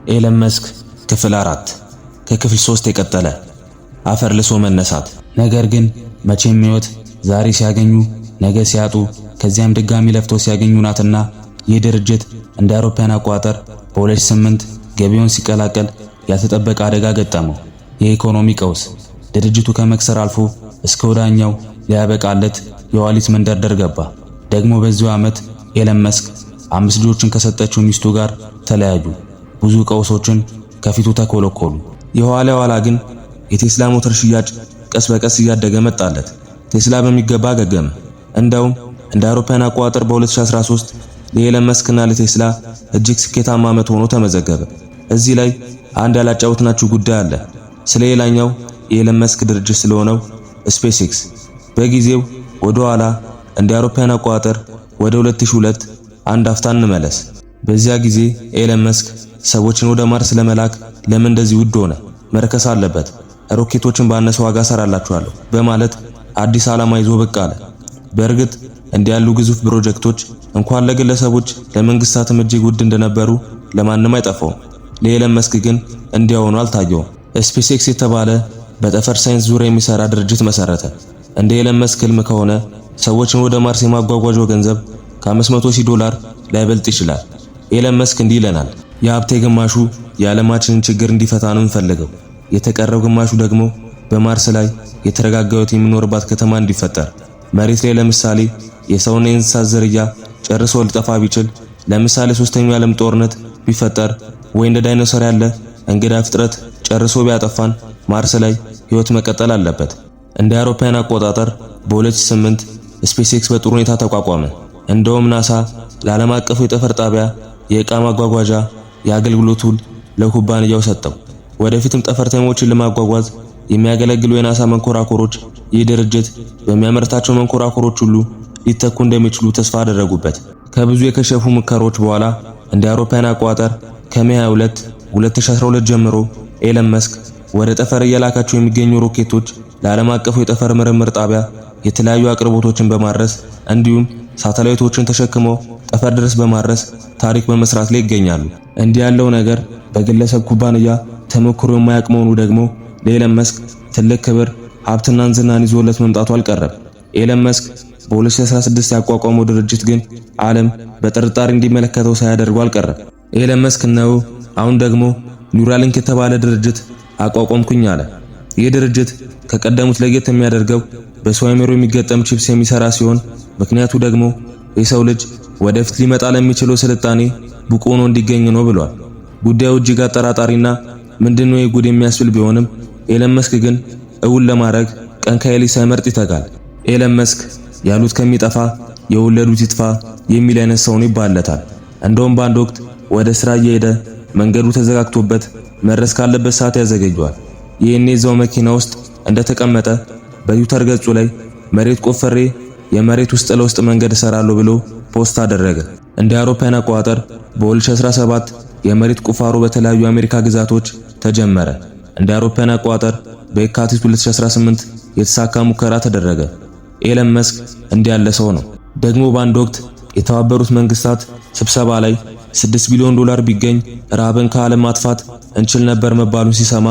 ኤለን መስክ ክፍል 4 ከክፍል 3 የቀጠለ አፈር ልሶ መነሳት። ነገር ግን መቼም ሕይወት ዛሬ ሲያገኙ ነገ ሲያጡ ከዚያም ድጋሚ ለፍተው ሲያገኙ ናትና ይህ ድርጅት እንደ አውሮፓውያን አቆጣጠር በ2008 ገቢውን ሲቀላቀል ያልተጠበቀ አደጋ ገጠመው። የኢኮኖሚ ቀውስ ድርጅቱ ከመክሰር አልፎ እስከ ወዳኛው ሊያበቃለት የዋሊት መንደርደር ገባ። ደግሞ በዚሁ ዓመት ኤለን መስክ 5 ልጆችን ከሰጠችው ሚስቱ ጋር ተለያዩ። ብዙ ቀውሶችን ከፊቱ ተኮለኮሉ። የኋላ ኋላ ግን የቴስላ ሞተር ሽያጭ ቀስ በቀስ እያደገ መጣለት። ቴስላ በሚገባ ገገመ። እንደውም እንደ አውሮፓውያን አቆጣጠር በ2013 ለኤለን መስክና ለቴስላ እጅግ ስኬታማ ዓመት ሆኖ ተመዘገበ። እዚህ ላይ አንድ ያላጫወትናችሁ ጉዳይ አለ። ስለ ሌላኛው የኤለን መስክ ድርጅት ስለሆነው ስፔስ ኤክስ። በጊዜው ወደ ኋላ እንደ አውሮፓውያን አቆጣጠር ወደ 2002 አንድ አፍታ እንመለስ። በዚያ ጊዜ ኤለን መስክ ሰዎችን ወደ ማርስ ለመላክ ለምን እንደዚህ ውድ ሆነ? መርከስ አለበት፣ ሮኬቶችን ባነሰ ዋጋ ሰራላችኋለሁ በማለት አዲስ ዓላማ ይዞ ብቅ አለ። በእርግጥ እንዲህ ያሉ ግዙፍ ፕሮጀክቶች እንኳን ለግለሰቦች ለመንግስታትም እጅግ ውድ እንደነበሩ ለማንም አይጠፋውም። ለኤለን መስክ ግን እንዲያውኑ አልታየውም። ስፔስ ኤክስ የተባለ በጠፈር ሳይንስ ዙሪያ የሚሰራ ድርጅት መሰረተ። እንደ ኤለን መስክ ህልም ከሆነ ሰዎችን ወደ ማርስ የማጓጓዣው ገንዘብ $500,000 ላይበልጥ ይችላል። ኤለን መስክ እንዲህ ይለናል፣ የሀብቴ ግማሹ የዓለማችንን ችግር እንዲፈታ ነው የምፈልገው፣ የተቀረው ግማሹ ደግሞ በማርስ ላይ የተረጋጋ ሕይወት የሚኖርባት ከተማ እንዲፈጠር። መሬት ላይ ለምሳሌ የሰውና የእንስሳት ዝርያ ጨርሶ ሊጠፋ ቢችል፣ ለምሳሌ ሶስተኛው የዓለም ጦርነት ቢፈጠር ወይ እንደ ዳይኖሰር ያለ እንግዳ ፍጥረት ጨርሶ ቢያጠፋን ማርስ ላይ ሕይወት መቀጠል አለበት። እንደ አውሮፓውያን አቆጣጠር በ2008 ስፔስ ኤክስ በጥሩ ሁኔታ ተቋቋመ። እንደውም ናሳ ለዓለም አቀፉ የጠፈር ጣቢያ የዕቃ ማጓጓዣ የአገልግሎት ውል ለኩባንያው ሰጠው። ወደፊትም ጠፈርተኞችን ለማጓጓዝ የሚያገለግሉ የናሳ መንኮራኩሮች ይህ ድርጅት በሚያመርታቸው መንኮራኩሮች ሁሉ ሊተኩ እንደሚችሉ ተስፋ አደረጉበት። ከብዙ የከሸፉ ሙከራዎች በኋላ እንደ አውሮፓውያን አቆጣጠር ከሜይ 22 2012 ጀምሮ ኤለን መስክ ወደ ጠፈር እየላካቸው የሚገኙ ሮኬቶች ለዓለም አቀፉ የጠፈር ምርምር ጣቢያ የተለያዩ አቅርቦቶችን በማድረስ እንዲሁም ሳተላይቶችን ተሸክመው ጠፈር ድረስ በማድረስ ታሪክ በመስራት ላይ ይገኛሉ። እንዲህ ያለው ነገር በግለሰብ ኩባንያ ተሞክሮ የማያውቅ መሆኑ ደግሞ ለኤለን መስክ ትልቅ ክብር፣ ሀብትና ዝናን ይዞለት መምጣቱ አልቀረም። ኤለን መስክ በ2016 ያቋቋመው ድርጅት ግን ዓለም በጥርጣሬ እንዲመለከተው ሳያደርገው አልቀረም። ኤለን መስክ ነው አሁን ደግሞ ኒውራሊንክ የተባለ ድርጅት አቋቋምኩኝ አለ። ይህ ድርጅት ከቀደሙት ለየት የሚያደርገው በሰው አእምሮ የሚገጠም ቺፕስ የሚሰራ ሲሆን ምክንያቱ ደግሞ የሰው ልጅ ወደፊት ሊመጣ ለሚችለው ስልጣኔ ብቁ ሆኖ እንዲገኝ ነው ብሏል። ጉዳዩ እጅግ አጠራጣሪና ምንድነው የጉድ የሚያስብል ቢሆንም ኤለን መስክ ግን እውን ለማድረግ ቀን ከሌሊት ሳይመርጥ ይተጋል። ኤለን መስክ ያሉት ከሚጠፋ የወለዱት ይጥፋ የሚል አይነት ሰው ነው ይባለታል። እንደውም በአንድ ወቅት ወደ ስራ እየሄደ መንገዱ ተዘጋግቶበት መድረስ ካለበት ሰዓት ያዘገየዋል። ይህኔ እዛው መኪና ውስጥ እንደተቀመጠ በትዊተር ገጹ ላይ መሬት ቆፈሬ የመሬት ውስጥ ለውስጥ መንገድ እሰራለሁ ብሎ ፖስት አደረገ። እንደ አውሮፓውያን አቆጣጠር በ2017 የመሬት ቁፋሮ በተለያዩ የአሜሪካ ግዛቶች ተጀመረ። እንደ አውሮፓውያን አቆጣጠር በየካቲት 2018 የተሳካ ሙከራ ተደረገ። ኤለን መስክ እንዲህ ያለ ሰው ነው። ደግሞ በአንድ ወቅት የተባበሩት መንግስታት ስብሰባ ላይ $6 ቢሊዮን ቢገኝ ረሃብን ከዓለም ማጥፋት እንችል ነበር መባሉን ሲሰማ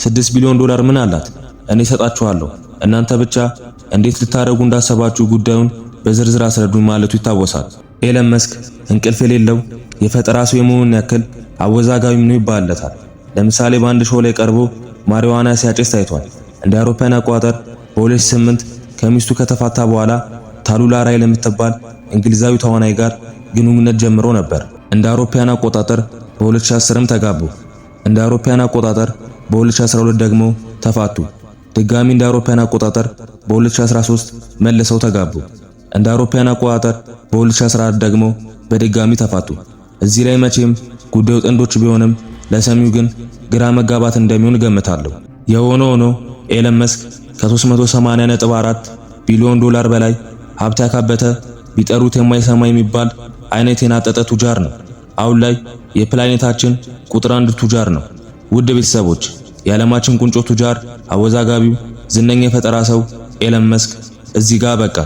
$6 ቢሊዮን ምን አላት? እኔ ሰጣችኋለሁ፣ እናንተ ብቻ እንዴት ልታረጉ እንዳሰባችሁ ጉዳዩን በዝርዝር አስረዱኝ ማለቱ ይታወሳል። ኤለን መስክ እንቅልፍ የሌለው የፈጠራ ሰው የመሆኑን ያክል አወዛጋቢም ነው ይባልለታል። ለምሳሌ በአንድ ሾው ላይ ቀርቦ ማሪዋና ሲያጨስ ታይቷል። እንደ አውሮፓውያን አቆጣጠር በ2008 ከሚስቱ ከተፋታ በኋላ ታሉላ ራይል የምትባል እንግሊዛዊ ተዋናይ ጋር ግንኙነት ጀምሮ ነበር። እንደ አውሮፓውያን አቆጣጠር በ2010ም ተጋቡ። እንደ አውሮፓውያን አቆጣጠር በ2012 ደግሞ ተፋቱ። ድጋሚ እንደ አውሮፓውያን አቆጣጠር በ2013 መልሰው ተጋቡ። እንደ አውሮፓውያን አቆጣጠር በ2014 ደግሞ በድጋሚ ተፋቱ። እዚህ ላይ መቼም ጉዳዩ ጥንዶች ቢሆንም ለሰሚው ግን ግራ መጋባት እንደሚሆን ገምታለሁ። የሆነ ሆኖ ኤለን መስክ ከ380.4 ቢሊዮን ዶላር በላይ ሀብት ያካበተ ቢጠሩት የማይሰማ የሚባል አይነት የናጠጠ ቱጃር ነው። አሁን ላይ የፕላኔታችን ቁጥር 1 ቱጃር ነው። ውድ ቤተሰቦች የዓለማችን ቁንጮ ቱጃር አወዛጋቢው ዝነኛ የፈጠራ ሰው ኤለን መስክ እዚህ ጋር በቃ።